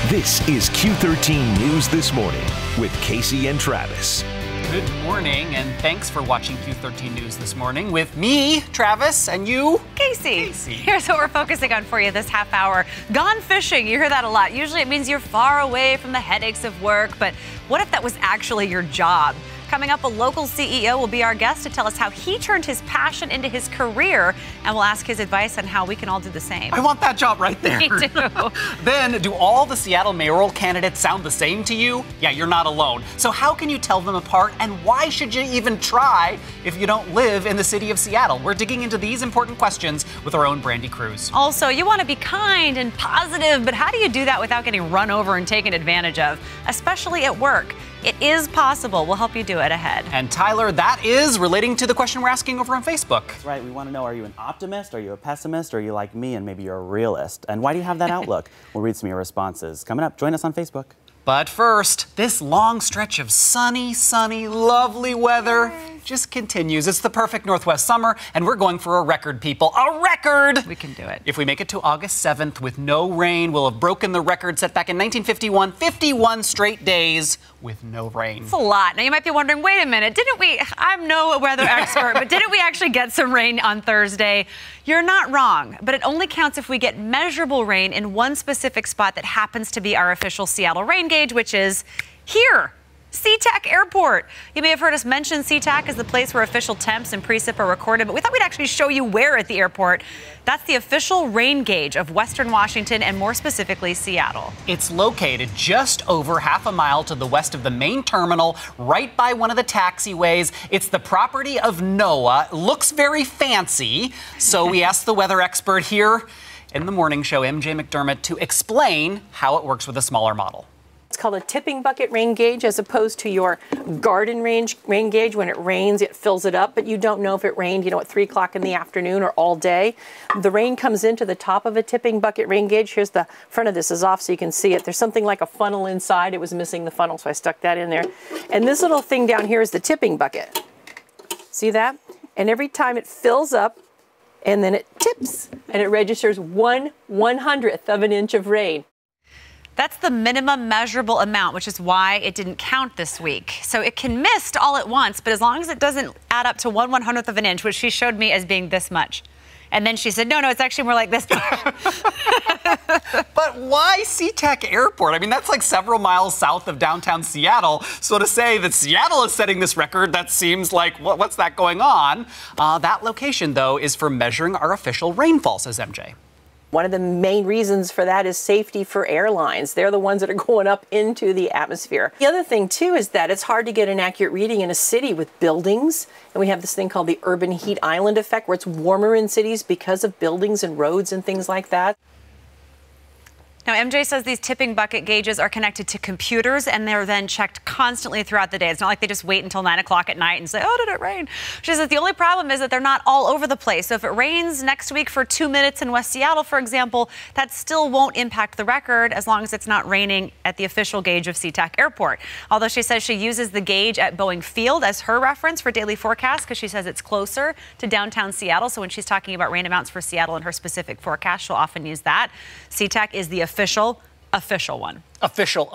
This is Q13 News This Morning with Kaci and Travis. Good morning, and thanks for watching Q13 News This Morning with me, Travis, and you, Kaci. Here's what we're focusing on for you this half hour. Gone fishing. You hear that a lot. Usually it means you're far away from the headaches of work, but what if that was actually your job? Coming up, a local CEO will be our guest to tell us how he turned his passion into his career, and we'll ask his advice on how we can all do the same. I want that job right there. Me too. Then, do all the Seattle mayoral candidates sound the same to you? Yeah, you're not alone. So how can you tell them apart, and why should you even try if you don't live in the city of Seattle? We're digging into these important questions with our own Brandy Cruz. Also, you want to be kind and positive, but how do you do that without getting run over and taken advantage of, especially at work? It is possible. We'll help you do it ahead. And Tyler, that is relating to the question we're asking over on Facebook. That's right. We want to know, are you an optimist? Are you a pessimist? Or are you like me and maybe you're a realist? And why do you have that outlook? We'll read some of your responses. Coming up, join us on Facebook. But first, this long stretch of sunny, lovely weather just continues. It's the perfect Northwest summer, and we're going for a record, people. A record! We can do it. If we make it to August 7th with no rain, we'll have broken the record set back in 1951, 51 straight days with no rain. It's a lot. Now, you might be wondering, wait a minute, didn't we, I'm no weather expert, but didn't we actually get some rain on Thursday? You're not wrong, but it only counts if we get measurable rain in one specific spot that happens to be our official Seattle rain gauge, which is here. SeaTac Airport. You may have heard us mention SeaTac as the place where official temps and precip are recorded, but we thought we'd actually show you where at the airport. That's the official rain gauge of Western Washington and more specifically Seattle. It's located just over half a mile to the west of the main terminal, right by one of the taxiways. It's the property of NOAA. Looks very fancy. So we asked the weather expert here in the morning show, MJ McDermott, to explain how it works with a smaller model. It's called a tipping bucket rain gauge as opposed to your garden rain gauge. When it rains, it fills it up, but you don't know if it rained, at 3 o'clock in the afternoon or all day. The rain comes into the top of a tipping bucket rain gauge. Here's the front of this is off so you can see it. There's something like a funnel inside. It was missing the funnel, so I stuck that in there. And this little thing down here is the tipping bucket. See that? And every time it fills up, and then it tips, and it registers 1/100th of an inch of rain. That's the minimum measurable amount, which is why it didn't count this week. So it can mist all at once, but as long as it doesn't add up to 1/100th of an inch, which she showed me as being this much. And then she said, no, it's actually more like this much. But why SeaTac Airport? I mean, that's like several miles south of downtown Seattle. So to say that Seattle is setting this record, that seems like, what's that going on? That location, though, is for measuring our official rainfall, says MJ. One of the main reasons for that is safety for airlines. They're the ones that are going up into the atmosphere. The other thing, too, is that it's hard to get an accurate reading in a city with buildings. And we have this thing called the urban heat island effect, where it's warmer in cities because of buildings and roads and things like that. Now, MJ says these tipping bucket gauges are connected to computers, and they're then checked constantly throughout the day. It's not like they just wait until 9 o'clock at night and say, oh, did it rain? She says the only problem is that they're not all over the place. So if it rains next week for 2 minutes in West Seattle, for example, that still won't impact the record as long as it's not raining at the official gauge of SeaTac Airport. Although she says she uses the gauge at Boeing Field as her reference for daily forecast because she says it's closer to downtown Seattle. So when she's talking about rain amounts for Seattle in her specific forecast, she'll often use that. SeaTac is the official one. Official,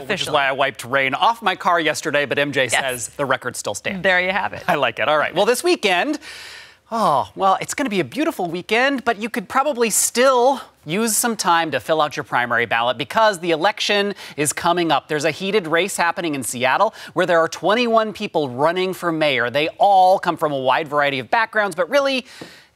which is why I wiped rain off my car yesterday, but MJ says the record still stands. There you have it. I like it. All right. Well, this weekend, it's going to be a beautiful weekend, but you could probably still use some time to fill out your primary ballot because the election is coming up. There's a heated race happening in Seattle where there are 21 people running for mayor. They all come from a wide variety of backgrounds, but really,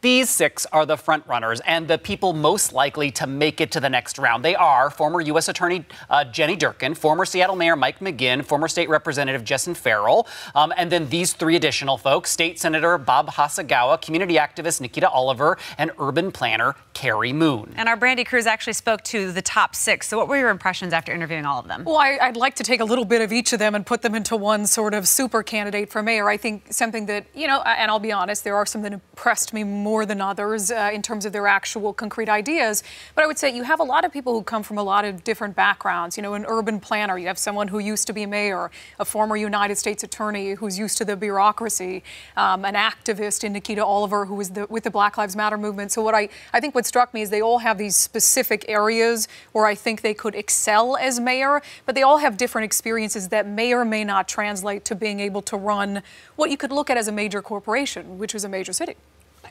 these 6 are the front runners and the people most likely to make it to the next round. They are former U.S. Attorney Jenny Durkin, former Seattle Mayor Mike McGinn, former State Representative Jessen Farrell, and then these 3 additional folks, State Senator Bob Hasagawa, community activist Nikita Oliver, and urban planner Carrie Moon. And our Brandy Cruz actually spoke to the top 6. So what were your impressions after interviewing all of them? Well, I'd like to take a little bit of each of them and put them into one sort of super candidate for mayor. I think something that, and I'll be honest, there are some that impressed me more more than others in terms of their actual concrete ideas. But I would say you have a lot of people who come from a lot of different backgrounds. You know, an urban planner, you have someone who used to be mayor, a former United States attorney who's used to the bureaucracy, an activist in Nikita Oliver who was with the Black Lives Matter movement. So I think what struck me is they all have these specific areas where I think they could excel as mayor, but they all have different experiences that may or may not translate to being able to run what you could look at as a major corporation, which is a major city.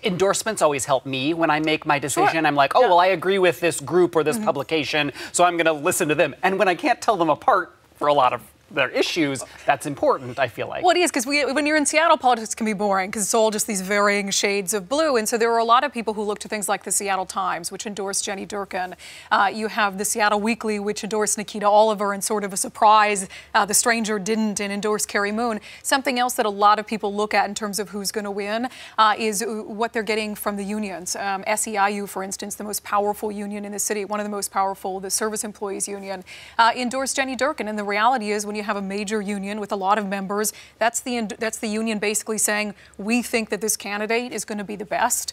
Endorsements always help me when I make my decision. Sure. I'm like, oh, well, I agree with this group or this publication, so I'm going to listen to them. And when I can't tell them apart for a lot of their issues, that's important, I feel like. Well, it is, because when you're in Seattle, politics can be boring because it's all just these varying shades of blue. And so there are a lot of people who look to things like the Seattle Times, which endorsed Jenny Durkan. You have the Seattle Weekly, which endorsed Nikita Oliver, and sort of a surprise, the stranger didn't, and endorsed Carrie Moon. Something else that a lot of people look at in terms of who's going to win is what they're getting from the unions. SEIU, for instance, the most powerful union in the city, one of the most powerful, the Service Employees Union, endorsed Jenny Durkan. And the reality is, when you have a major union with a lot of members, that's the union basically saying, we think that this candidate is going to be the best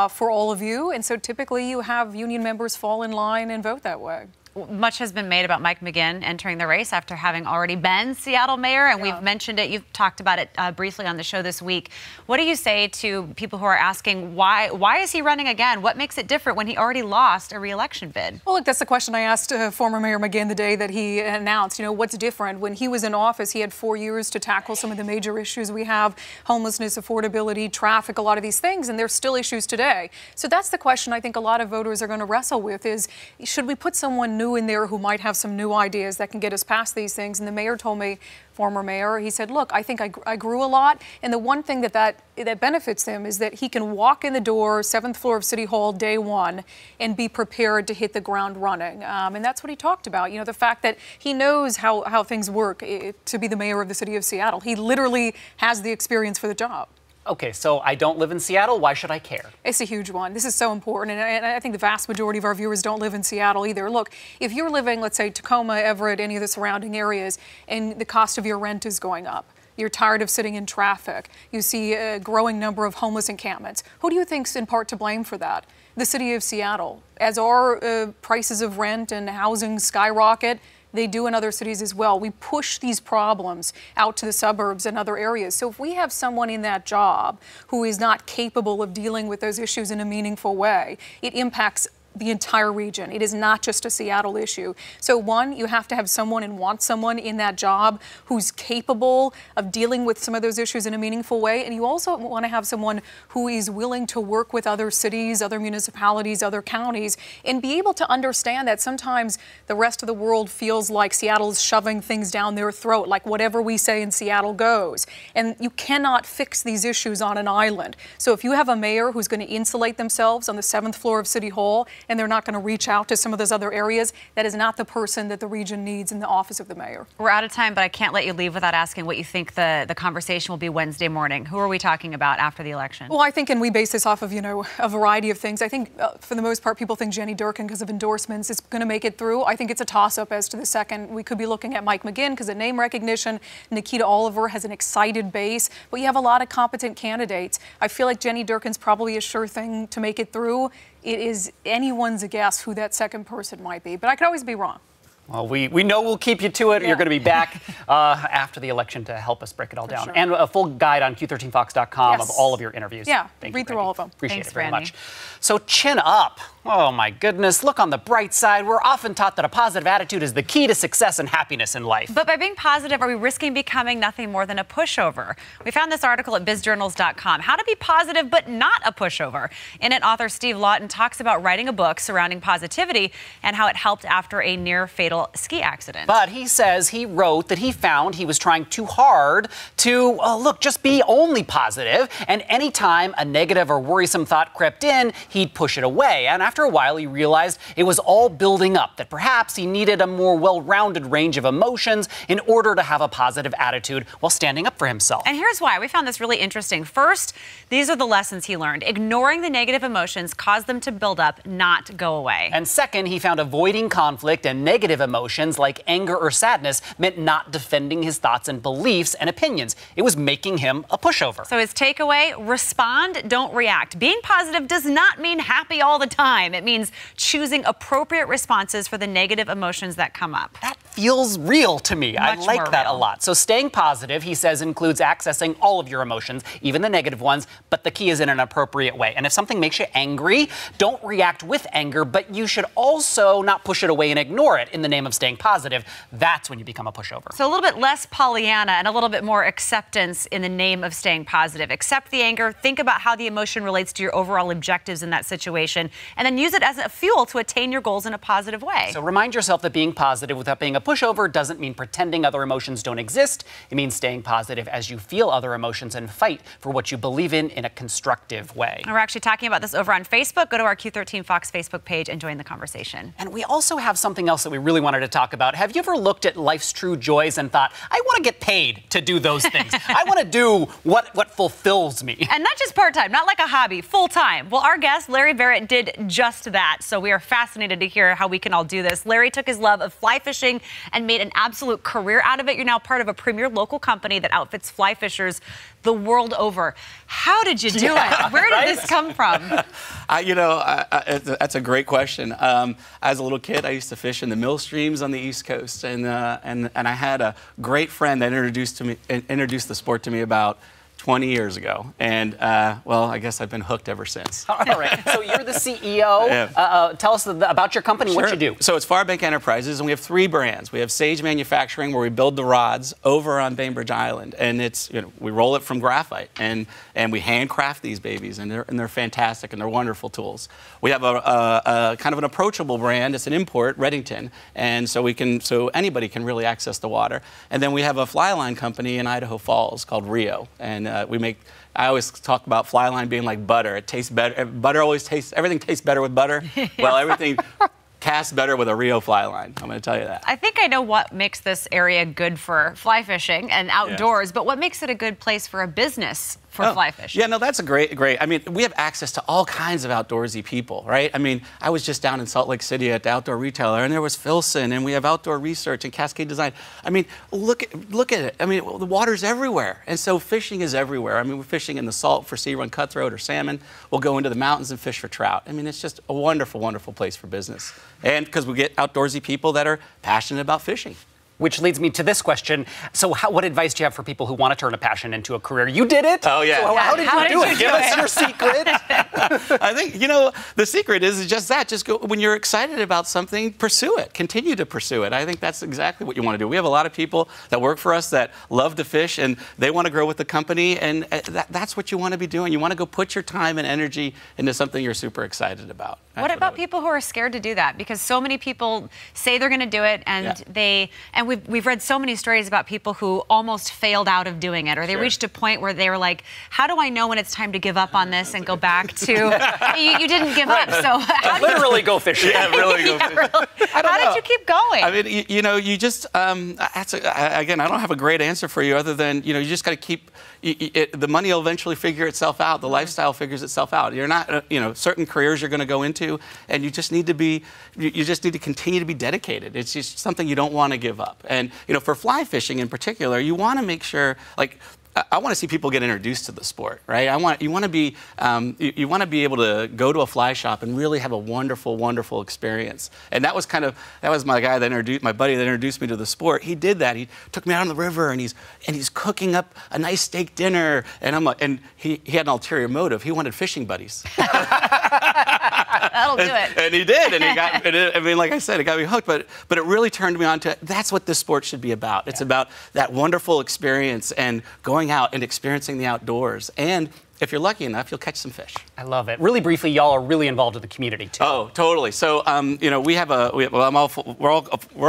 for all of you. And so typically you have union members fall in line and vote that way. Much has been made about Mike McGinn entering the race after having already been Seattle mayor, and we've mentioned it. You've talked about it briefly on the show this week. What do you say to people who are asking why is he running again? What makes it different when he already lost a re-election bid? Well, look, that's the question I asked former Mayor McGinn the day that he announced. You know, what's different? When he was in office, he had 4 years to tackle some of the major issues we have: homelessness, affordability, traffic, a lot of these things, and there's still issues today. So that's the question I think a lot of voters are going to wrestle with: is should we put someone new in there who might have some new ideas that can get us past these things? And the mayor told me, former mayor, he said, look, I think I grew a lot, and the one thing that benefits him is that he can walk in the door, 7th floor of City Hall, day one, and be prepared to hit the ground running. And that's what he talked about. You know, the fact that he knows how things work to be the mayor of the city of Seattle. He literally has the experience for the job. Okay, so I don't live in Seattle. Why should I care? It's a huge one. This is so important, and I think the vast majority of our viewers don't live in Seattle either. Look, if you're living, let's say, Tacoma, Everett, any of the surrounding areas, and the cost of your rent is going up, you're tired of sitting in traffic, you see a growing number of homeless encampments, who do you think's in part to blame for that? The city of Seattle. As our prices of rent and housing skyrocket, they do in other cities as well. We push these problems out to the suburbs and other areas. So if we have someone in that job who is not capable of dealing with those issues in a meaningful way, it impacts the entire region. It is not just a Seattle issue. So one, you have to have someone and want someone in that job who's capable of dealing with some of those issues in a meaningful way. And you also want to have someone who is willing to work with other cities, other municipalities, other counties, and be able to understand that sometimes the rest of the world feels like Seattle's shoving things down their throat, like whatever we say in Seattle goes. And you cannot fix these issues on an island. So if you have a mayor who's going to insulate themselves on the 7th floor of City Hall, and they're not going to reach out to some of those other areas, that is not the person that the region needs in the office of the mayor. We're out of time, but I can't let you leave without asking what you think the conversation will be Wednesday morning. Who are we talking about after the election? Well, I think, and we base this off of, you know, a variety of things. I think for the most part, people think Jenny Durkan, because of endorsements, is going to make it through. I think it's a toss-up as to the second. We could be looking at Mike McGinn because of name recognition. Nikita Oliver has an excited base, but you have a lot of competent candidates. I feel like Jenny Durkan's probably a sure thing to make it through. It is anyone's guess who that second person might be, but I could always be wrong. Well, we know we'll keep you to it. Yeah. You're going to be back after the election to help us break it all down. Sure. And a full guide on Q13Fox.com Yes. of all of your interviews. Yeah, Thank read you, through Brandy. all of them. Appreciate Thanks, it very Brandy. much. So chin up. Oh, my goodness. Look on the bright side. We're often taught that a positive attitude is the key to success and happiness in life. But by being positive, are we risking becoming nothing more than a pushover? We found this article at bizjournals.com, How to Be Positive But Not a Pushover. In it, author Steve Lawton talks about writing a book surrounding positivity and how it helped after a near-fatal ski accident. But he says he wrote that he found he was trying too hard to, just be only positive. And anytime a negative or worrisome thought crept in, he'd push it away. And after after a while, he realized it was all building up, that perhaps he needed a more well-rounded range of emotions in order to have a positive attitude while standing up for himself. And here's why. We found this really interesting. First, these are the lessons he learned. Ignoring the negative emotions caused them to build up, not go away. And second, he found avoiding conflict and negative emotions like anger or sadness meant not defending his thoughts and beliefs and opinions. It was making him a pushover. So his takeaway, respond, don't react. Being positive does not mean happy all the time. It means choosing appropriate responses for the negative emotions that come up. That feels real to me. I like that a lot. So staying positive, he says, includes accessing all of your emotions, even the negative ones, but the key is in an appropriate way. And if something makes you angry, don't react with anger, but you should also not push it away and ignore it in the name of staying positive. That's when you become a pushover. So a little bit less Pollyanna and a little bit more acceptance in the name of staying positive. Accept the anger, think about how the emotion relates to your overall objectives in that situation, and then use it as a fuel to attain your goals in a positive way. So remind yourself that being positive without being a pushover doesn't mean pretending other emotions don't exist. It means staying positive as you feel other emotions and fight for what you believe in a constructive way. And we're actually talking about this over on Facebook. Go to our Q13 Fox Facebook page and join the conversation. And we also have something else that we really wanted to talk about. Have you ever looked at life's true joys and thought, I want to get paid to do those things. I want to do what fulfills me. And not just part-time, not like a hobby, full-time. Well, our guest, Larry Barrett, did just that. So we are fascinated to hear how we can all do this. Larry took his love of fly fishing and made an absolute career out of it. You're now part of a premier local company that outfits fly fishers the world over. How did you do it? Where did this come from? That's a great question. As a little kid, I used to fish in the mill streams on the East Coast, and I had a great friend that introduced the sport to me about 20 years ago, and well, I guess I've been hooked ever since. All right, so you're the CEO. Yeah. Tell us about your company, Sure. what you do. So it's Firebank Enterprises, and we have 3 brands. We have Sage Manufacturing, where we build the rods over on Bainbridge Island, and it's we roll it from graphite, and we handcraft these babies, and they're fantastic, and they're wonderful tools. We have a kind of an approachable brand. It's an import, Reddington, and so anybody can really access the water. And then we have a fly line company in Idaho Falls called Rio, and I always talk about fly line being like butter. It tastes better. Everything tastes better with butter. Well, everything casts better with a Rio fly line. I'm going to tell you that. I think I know what makes this area good for fly fishing and outdoors, but what makes it a good place for a business for fly fishing? Yeah, no, that's a great. I mean, we have access to all kinds of outdoorsy people, right? I mean, I was just down in Salt Lake City at the Outdoor Retailer, and there was Filson, and we have Outdoor Research and Cascade Design. I mean, look at it. I mean, the water's everywhere, and so fishing is everywhere. I mean, we're fishing in the salt for sea run cutthroat or salmon. We'll go into the mountains and fish for trout. I mean, it's just a wonderful, wonderful place for business, and because we get outdoorsy people that are passionate about fishing. Which leads me to this question. So what advice do you have for people who want to turn a passion into a career? You did it. Oh, yeah. So how did you do it? Give us your secret. I think, the secret is just that. Just go, when you're excited about something, pursue it. Continue to pursue it. I think that's exactly what you want to do. We have a lot of people that work for us that love to fish, and they want to grow with the company, and that's what you want to be doing. You want to go put your time and energy into something you're super excited about. What about people who are scared to do that? Because so many people say they're going to do it, and we've read so many stories about people who almost failed out of doing it, or they reached a point where they were like, how do I know when it's time to give up on this and go back to, you didn't give up, so how do literally go fishing. Yeah, really go fishing. Really? How did you keep going? I mean, you just, again, I don't have a great answer for you other than, you just got to keep, the money will eventually figure itself out. The lifestyle figures itself out. You're not, certain careers you're going to go into, and you just need to continue to be dedicated. It's just something you don't want to give up. And, for fly fishing in particular, you want to make sure, like, I want to see people get introduced to the sport, right? You want to be able to go to a fly shop and really have a wonderful, wonderful experience. And that was my buddy that introduced me to the sport. He did that. He took me out on the river, and he's cooking up a nice steak dinner. And he had an ulterior motive. He wanted fishing buddies. That'll do it. And he did, and he got. I mean, like I said, it got me hooked. But it really turned me on to that's what this sport should be about. It's about that wonderful experience and going out and experiencing the outdoors. And if you're lucky enough, you'll catch some fish. I love it. Really briefly, y'all are really involved with the community too. Oh, totally. So, you know, we're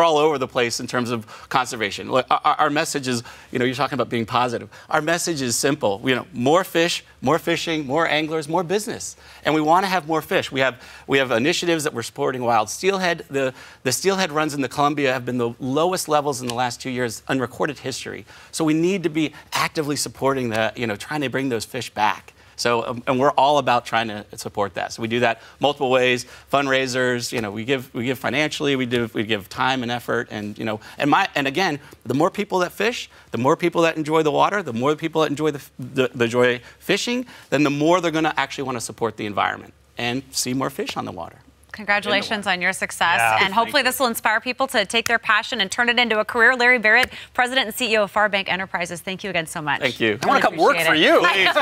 all over the place in terms of conservation. Our message is, you know, you're talking about being positive. Our message is simple. You know, more fish, more fishing, more anglers, more business. And we want to have more fish. We have initiatives that we're supporting wild steelhead. The steelhead runs in the Columbia have been the lowest levels in the last 2 years in recorded history. So we need to be actively supporting that, you know, trying to bring those fish back. So, and we're all about trying to support that. So we do that multiple ways, fundraisers, you know, we give financially, we give time and effort, and, you know, and again, the more people that fish, the more people that enjoy the water, the more people that enjoy the joy fishing, then the more they're going to actually want to support the environment and see more fish on the water. Congratulations on your success. Yeah. And hopefully this will inspire people to take their passion and turn it into a career. Larry Barrett, President and CEO of Farbank Enterprises, thank you again so much. Thank you. I want to come work for you. Please.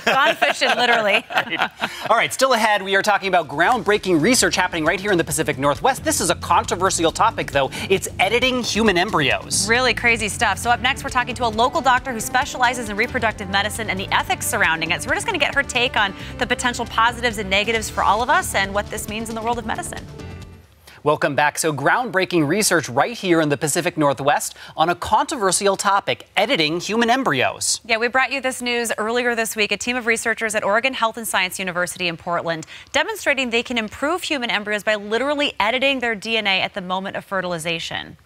Gone fishing, literally. All right, still ahead, we are talking about groundbreaking research happening right here in the Pacific Northwest. This is a controversial topic, though. It's editing human embryos. Really crazy stuff. So up next, we're talking to a local doctor who specializes in reproductive medicine and the ethics surrounding it. So we're just going to get her take on the potential positives and negatives for all of us and what this means in the world of medicine. Welcome back. So groundbreaking research right here in the Pacific Northwest on a controversial topic, editing human embryos. Yeah, we brought you this news earlier this week. A team of researchers at Oregon Health and Science University in Portland demonstrating they can improve human embryos by literally editing their DNA at the moment of fertilization.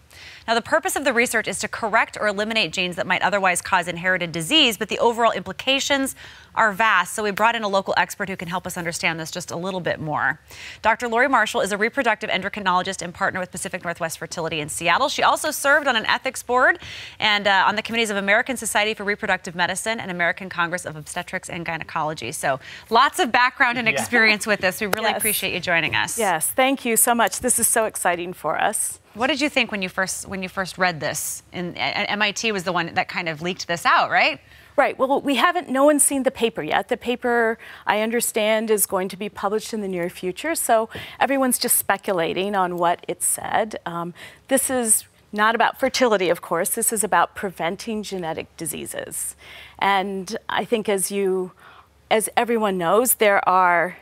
Now, the purpose of the research is to correct or eliminate genes that might otherwise cause inherited disease, but the overall implications are vast. So we brought in a local expert who can help us understand this just a little bit more. Dr. Lori Marshall is a reproductive endocrinologist and partner with Pacific Northwest Fertility in Seattle. She also served on an ethics board and on the committees of American Society for Reproductive Medicine and American Congress of Obstetrics and Gynecology. So lots of background and experience with this. We really appreciate you joining us. Yes, thank you so much. This is so exciting for us. What did you think when you first read this? And MIT was the one that kind of leaked this out, right? Right. Well, no one's seen the paper yet. The paper, I understand, is going to be published in the near future. So everyone's just speculating on what it said. This is not about fertility, of course. This is about preventing genetic diseases. And I think as everyone knows, there are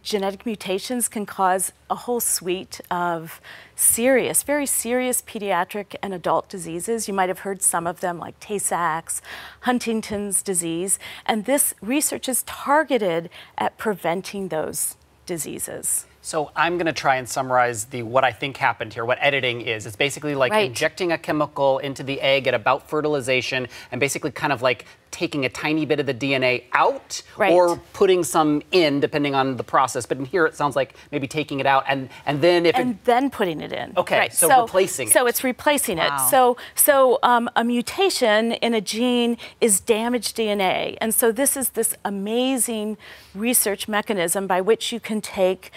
genetic mutations can cause a whole suite of very serious pediatric and adult diseases. You might have heard some of them like Tay-Sachs, Huntington's disease, and this research is targeted at preventing those diseases. So I'm going to try and summarize what I think happened here, what editing is. It's basically like injecting a chemical into the egg at about fertilization and basically kind of like taking a tiny bit of the DNA out or putting some in, depending on the process. But in here, it sounds like maybe taking it out and then putting it in. Okay, so replacing it. So it's replacing it. So a mutation in a gene is damaged DNA. And so this is this amazing research mechanism by which you can take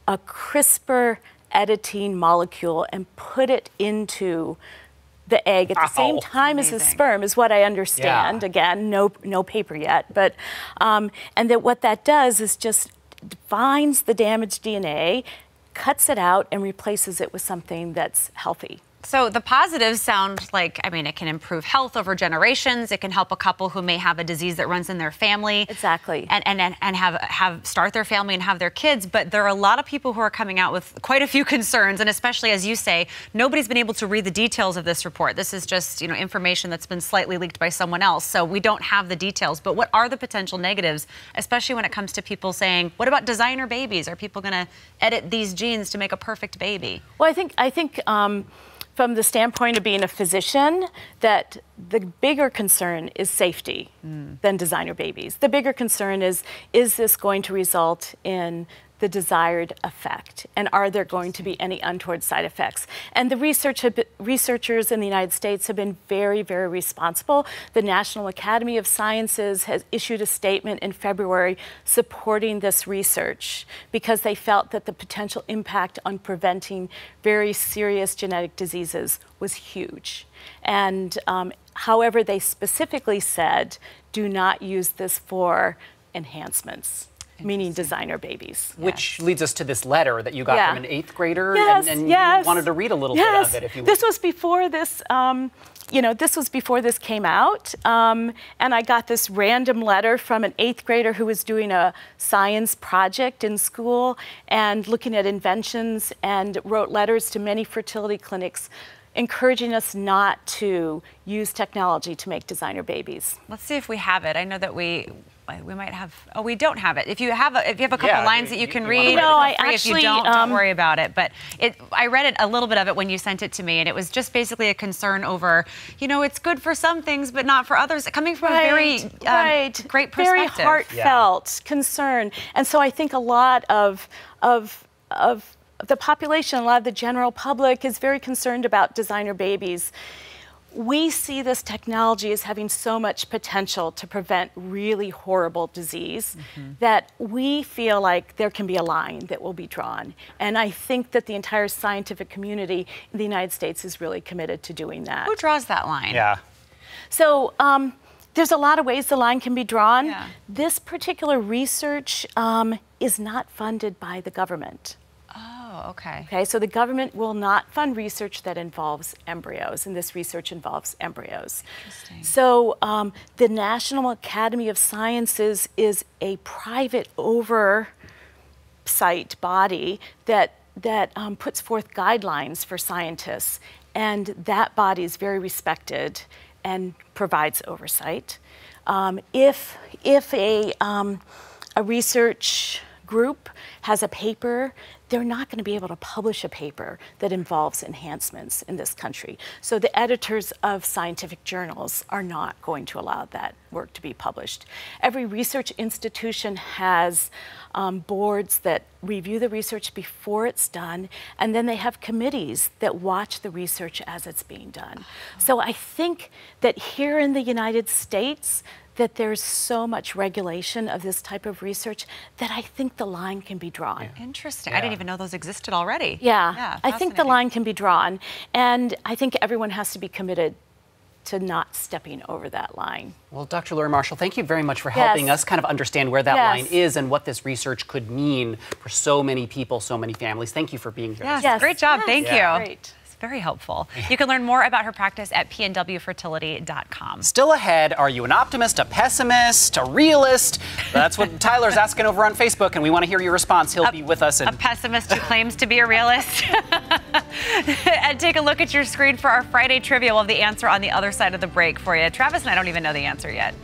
a CRISPR editing molecule and put it into the egg at the same time as the sperm, is what I understand. Again, no paper yet, but and that what that does is just finds the damaged DNA, cuts it out, and replaces it with something that's healthy. So the positives sound like, I mean, it can improve health over generations. It can help a couple who may have a disease that runs in their family. Exactly. And start their family and have their kids. But there are a lot of people who are coming out with quite a few concerns. And especially, as you say, nobody's been able to read the details of this report. This is just, information that's been slightly leaked by someone else. So we don't have the details. But what are the potential negatives, especially when it comes to people saying, what about designer babies? Are people going to edit these genes to make a perfect baby? Well, I think from the standpoint of being a physician, that the bigger concern is safety than designer babies. The bigger concern is this going to result in the desired effect? And are there going to be any untoward side effects? And the researchers in the United States have been very, very responsible. The National Academy of Sciences has issued a statement in February supporting this research because they felt that the potential impact on preventing very serious genetic diseases was huge. And however, they specifically said, do not use this for enhancements. meaning designer babies. Which leads us to this letter that you got from an 8th grader, and you wanted to read a little bit of it, if you would. This was before this, this was before this came out, and I got this random letter from an 8th grader who was doing a science project in school and looking at inventions, and wrote letters to many fertility clinics encouraging us not to use technology to make designer babies. Let's see if we have it. I know that we might have. Oh, we don't have it. If you have a couple lines that you can read, if you don't worry about it. But I read it, a little bit of it, when you sent it to me, and it was just basically a concern over, it's good for some things, but not for others. Coming from a very great perspective, very heartfelt concern. And so I think a lot of the population, a lot of the general public, is very concerned about designer babies. We see this technology as having so much potential to prevent really horrible disease that we feel like there can be a line that will be drawn. And I think that the entire scientific community in the United States is really committed to doing that. Who draws that line? Yeah. So there's a lot of ways the line can be drawn. Yeah. This particular research is not funded by the government. Oh, okay. Okay, so the government will not fund research that involves embryos, and this research involves embryos. Interesting. So the National Academy of Sciences is a private oversight body that puts forth guidelines for scientists, and that body is very respected and provides oversight. If a research group has a paper, they're not going to be able to publish a paper that involves enhancements in this country. So the editors of scientific journals are not going to allow that work to be published. Every research institution has boards that review the research before it's done, and then they have committees that watch the research as it's being done. So I think that here in the United States, that there's so much regulation of this type of research that I think the line can be drawn. Interesting. I didn't even know those existed already. Yeah, I think the line can be drawn, and I think everyone has to be committed to not stepping over that line. Well, Dr. Lori Marshall, thank you very much for helping us kind of understand where that line is and what this research could mean for so many people, so many families. Thank you for being here. Yes, great job. Thank you. Great. Very helpful. You can learn more about her practice at pnwfertility.com. Still ahead, are you an optimist, a pessimist, a realist? That's what Tyler's asking over on Facebook, and we want to hear your response. He'll be with us. A pessimist who claims to be a realist. And take a look at your screen for our Friday trivia. We'll have the answer on the other side of the break for you. Travis and I don't even know the answer yet.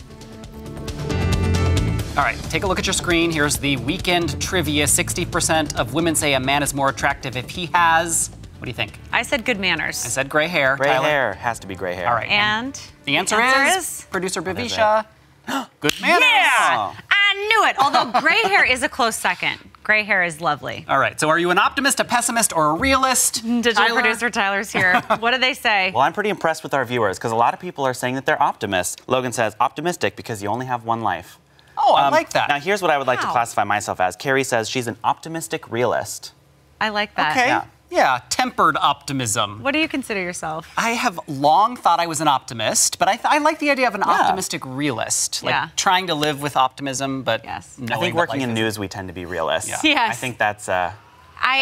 All right, take a look at your screen. Here's the weekend trivia. 60% of women say a man is more attractive if he has... What do you think? I said good manners. I said gray hair. Gray hair has to be gray hair. All right. And the answer is producer Bavisha. Good manners. Yeah! I knew it. Although gray hair is a close second. Gray hair is lovely. All right. So are you an optimist, a pessimist, or a realist? Digital producer Tyler's here. What do they say? Well, I'm pretty impressed with our viewers because a lot of people are saying that they're optimists. Logan says optimistic because you only have one life. Oh, I like that. Now, here's what I would like to classify myself as. Carrie says she's an optimistic realist. I like that. Okay. Yeah, tempered optimism. What do you consider yourself? I have long thought I was an optimist, but I like the idea of an optimistic realist. Like trying to live with optimism, but I think working in news, we tend to be realists. Yeah. Yes. I think that's a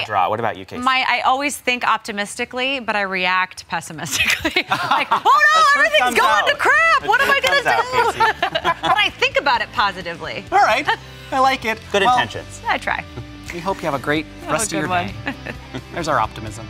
draw. What about you, Kaci? I always think optimistically, but I react pessimistically. Like, oh no, everything's going to crap. What am I going to do? But I think about it positively. All right. I like it. Good intentions. I try. We hope you have a great rest of your day. There's our optimism.